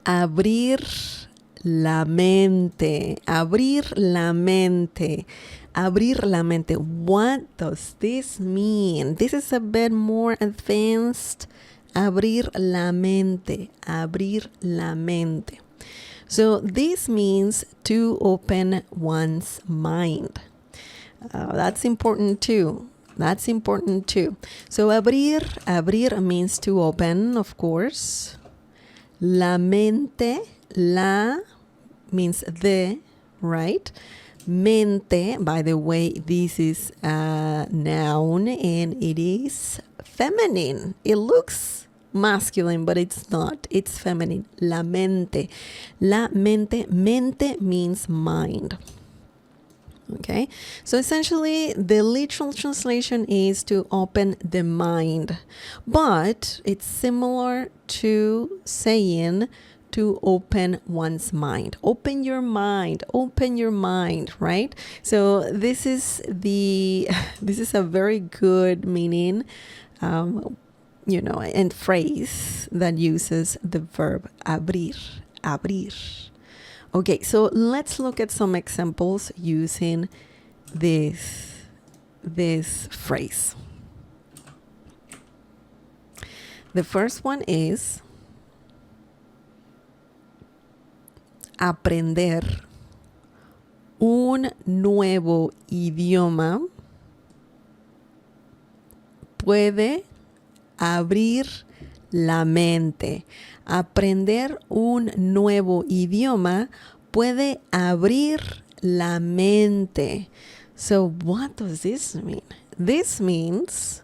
Abrir la mente. Abrir la mente. Abrir la mente. What does this mean? This is a bit more advanced. Abrir la mente. Abrir la mente. So this means to open one's mind. That's important too. That's important too. So abrir means to open, of course. La mente, la means the, right? Mente, by the way, this is a noun and it is feminine. It looks masculine, but it's not. It's feminine. La mente. La mente. Mente means mind. Okay, so essentially the literal translation is to open the mind, but it's similar to saying to open one's mind. Open your mind, right? So this is a very good meaning, and phrase that uses the verb abrir. Okay, so let's look at some examples using this phrase. The first one is aprender un nuevo idioma puede abrir la mente. Aprender un nuevo idioma puede abrir la mente. So what does this mean? This means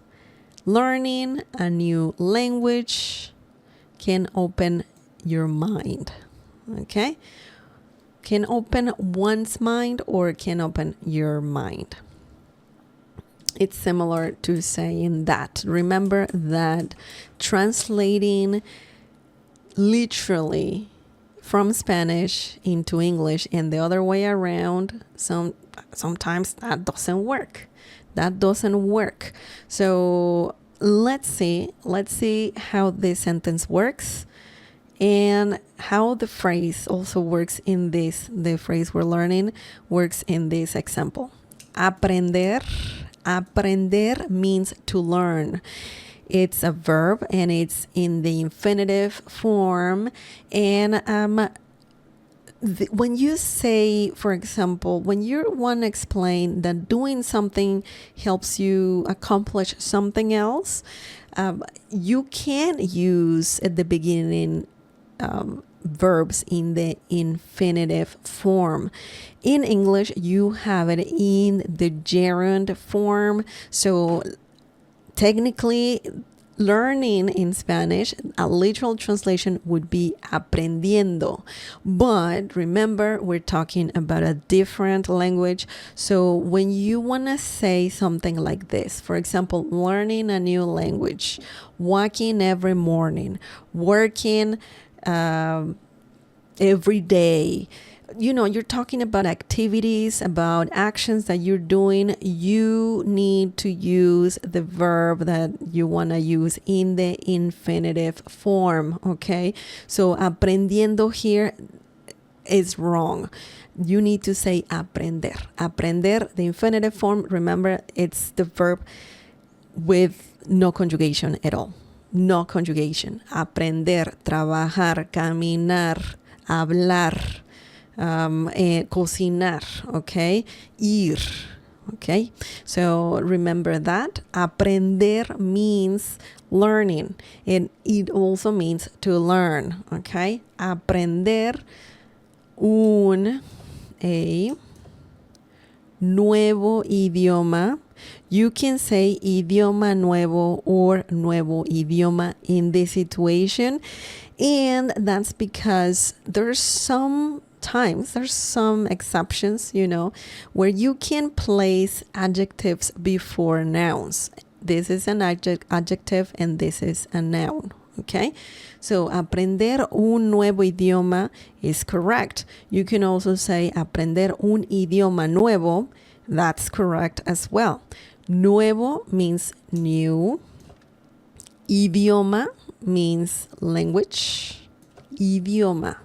learning a new language can open your mind. Okay? Can open one's mind or can open your mind. It's similar to saying that. Remember that translating literally from Spanish into English and the other way around, sometimes that doesn't work. So let's see how this sentence works and how the phrase also works in the phrase we're learning works in this example. Aprender means to learn. It's a verb and it's in the infinitive form. And when you say, for example, when you want to explain that doing something helps you accomplish something else, you can use at the beginning verbs in the infinitive form. In English, you have it in the gerund form. So technically, learning in Spanish, a literal translation would be aprendiendo. But remember, we're talking about a different language. So when you want to say something like this, for example, learning a new language, walking every morning, working every day, you're talking about activities, about actions that you're doing. You need to use the verb that you want to use in the infinitive form, okay? So aprendiendo here is wrong. You need to say aprender. Aprender, the infinitive form, remember, it's the verb with no conjugation at all. No conjugation. Aprender, trabajar, caminar, hablar, cocinar, okay? Ir, okay? So remember that. Aprender means learning, and it also means to learn, okay? Aprender a nuevo idioma. You can say idioma nuevo or nuevo idioma in this situation. And that's because there's some exceptions, where you can place adjectives before nouns. This is an adjective and this is a noun. Okay, so aprender un nuevo idioma is correct. You can also say aprender un idioma nuevo. That's correct as well. Nuevo means new. Idioma means language. idioma.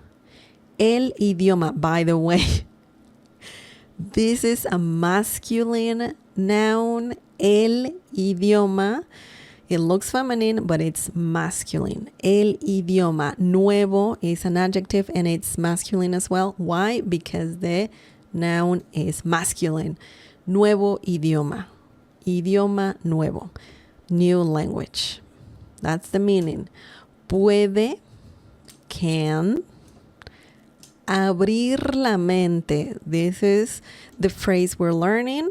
El idioma, by the way. This is a masculine noun. El idioma. It looks feminine, but it's masculine. El idioma. Nuevo is an adjective and it's masculine as well. Why? Because the noun is masculine. Nuevo idioma. Idioma nuevo. New language. That's the meaning. Puede, can, abrir la mente. This is the phrase we're learning.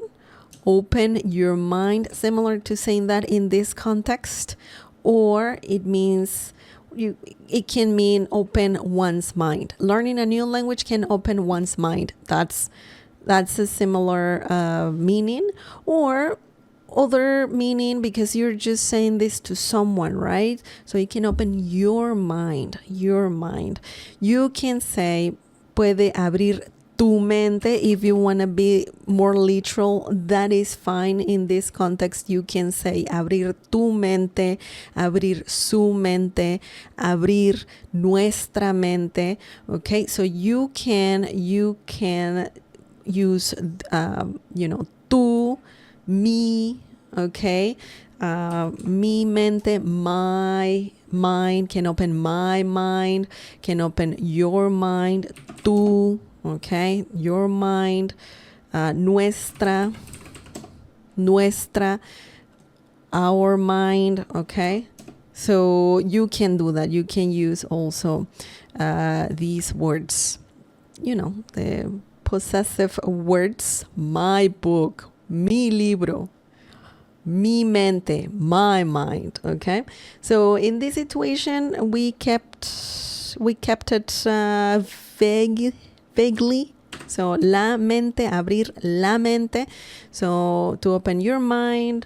Open your mind, similar to saying that in this context. Or it means, it can mean open one's mind. Learning a new language can open one's mind. That's a similar meaning. Or other meaning, because you're just saying this to someone, right? So you can open your mind. You can say, puede abrir tu mente. If you want to be more literal, that is fine. In this context, you can say abrir tu mente, abrir su mente, abrir nuestra mente. Okay, so you can use tu, me, okay, mi mente, my mind, can open my mind, can open your mind, tu, okay, your mind, nuestra, our mind, okay. So you can do that. You can use also these words, the possessive words. My book, mi libro, mi mente, my mind. Okay, so in this situation we kept it vaguely. So la mente, abrir la mente, so to open your mind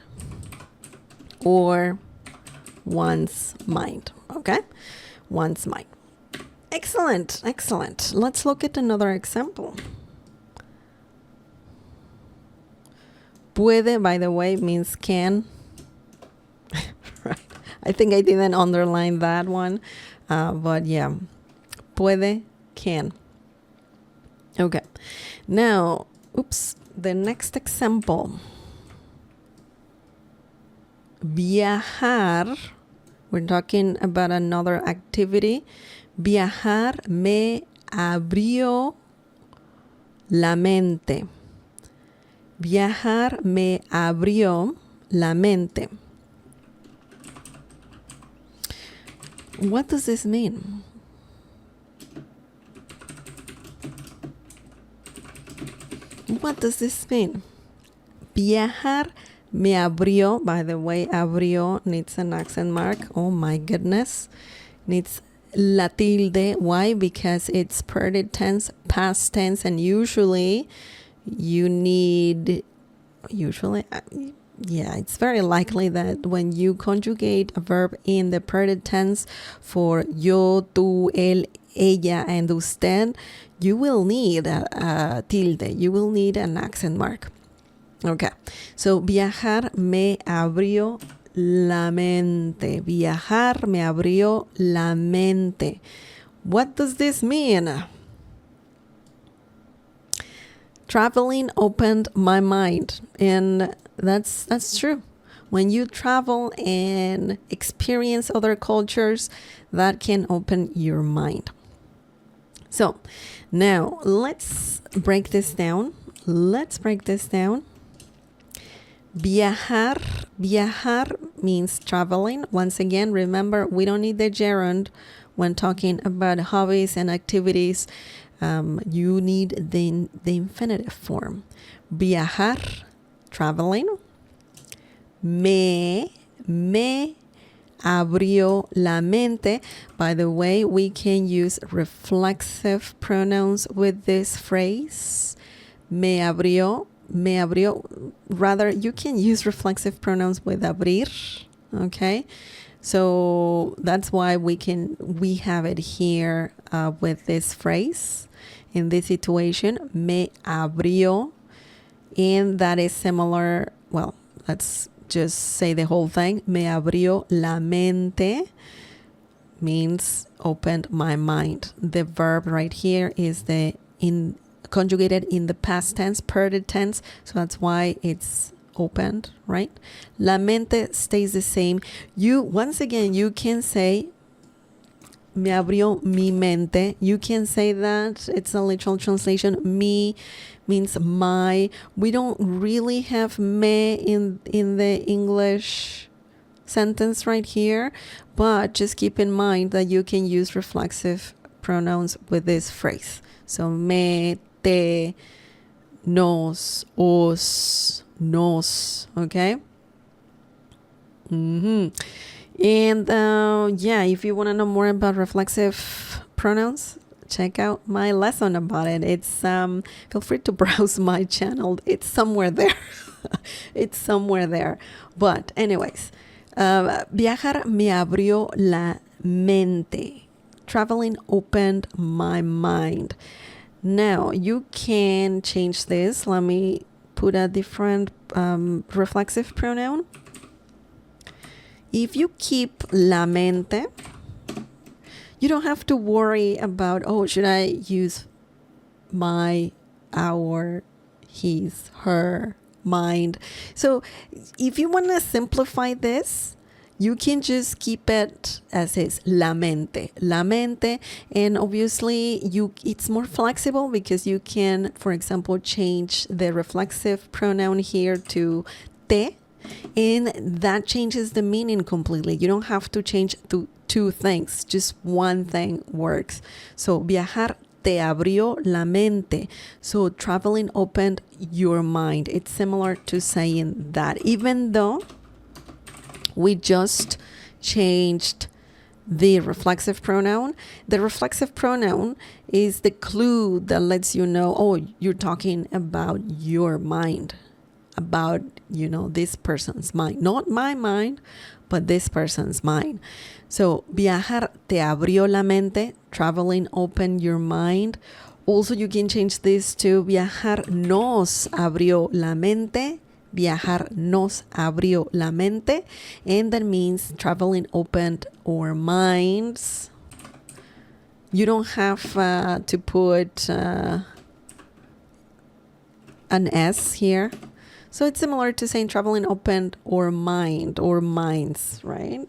or one's mind. Okay, one's mind. Excellent. Let's look at another example. Puede, by the way, means can. Right. I think I didn't underline that one. But yeah, puede, can. Okay. Now, the next example. Viajar. We're talking about another activity. Viajar me abrió la mente. Viajar me abrió la mente. What does this mean? What does this mean? Viajar me abrió. By the way, abrió needs an accent mark. Oh my goodness. Needs la tilde. Why? Because it's present tense, past tense, and usually it's very likely that when you conjugate a verb in the present tense for yo, tú, él, ella, and usted, you will need a tilde. You will need an accent mark. Okay, so viajar me abrió la mente. Viajar me abrió la mente. What does this mean? Traveling opened my mind, and that's true. When you travel and experience other cultures, that can open your mind. So now let's break this down. Viajar means traveling. Once again, remember, we don't need the gerund when talking about hobbies and activities. You need the infinitive form. Viajar, traveling. Me abrió la mente. By the way, we can use reflexive pronouns with this phrase. Me abrió. Rather, you can use reflexive pronouns with abrir. Okay, so that's why we have it here with this phrase in this situation. Me abrió, and that is similar. Well, let's just say the whole thing. Me abrió la mente. means opened my mind. The verb right here is conjugated in the past tense, perfect tense, so that's why it's opened, right? La mente stays the same. Once again, you can say me abrió mi mente. You can say that. It's a literal translation. Mi means my. We don't really have me in the English sentence right here, but just keep in mind that you can use reflexive pronouns with this phrase. So me, te, nos, os, nos, okay? And yeah, if you want to know more about reflexive pronouns, check out my lesson about it. It's feel free to browse my channel. It's somewhere there. It's somewhere there. But anyways, viajar me abrió la mente. Traveling opened my mind. Now you can change this. Let me put a different reflexive pronoun. If you keep la mente, you don't have to worry about, should I use my, our, his, her, mind. So if you want to simplify this, you can just keep it as is, la mente, and obviously it's more flexible because you can, for example, change the reflexive pronoun here to te, and that changes the meaning completely. You don't have to change two things, just one thing works. So viajar te abrió la mente. So traveling opened your mind. It's similar to saying that, even though we just changed the reflexive pronoun. The reflexive pronoun is the clue that lets you know, you're talking about your mind, about, this person's mind. Not my mind, but this person's mind. So, viajar te abrió la mente, traveling opened your mind. Also, you can change this to viajar nos abrió la mente. Viajar nos abrió la mente, and that means traveling opened our minds. You don't have to put an S here. So it's similar to saying traveling opened our mind or minds, right?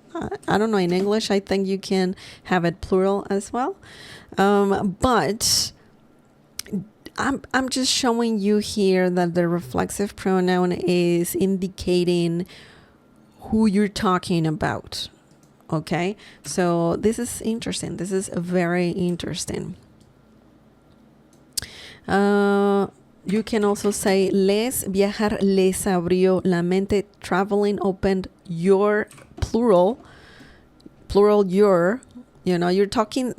I don't know, in English, I think you can have it plural as well. But I'm just showing you here that the reflexive pronoun is indicating who you're talking about. Okay, so this is interesting. This is very interesting. You can also say viajar les abrió la mente, traveling opened your, plural your, you're talking,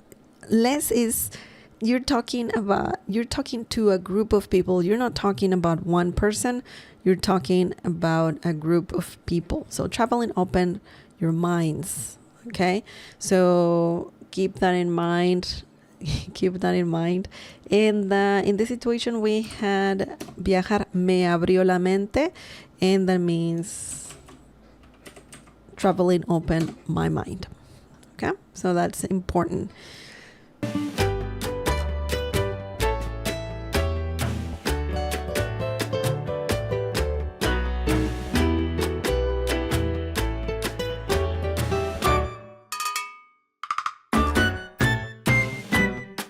you're talking to a group of people. You're not talking about one person. You're talking about a group of people. So traveling opened your minds. Okay, so keep that in mind. And in this situation, we had viajar me abrió la mente, and that means traveling opened my mind. Okay, so that's important.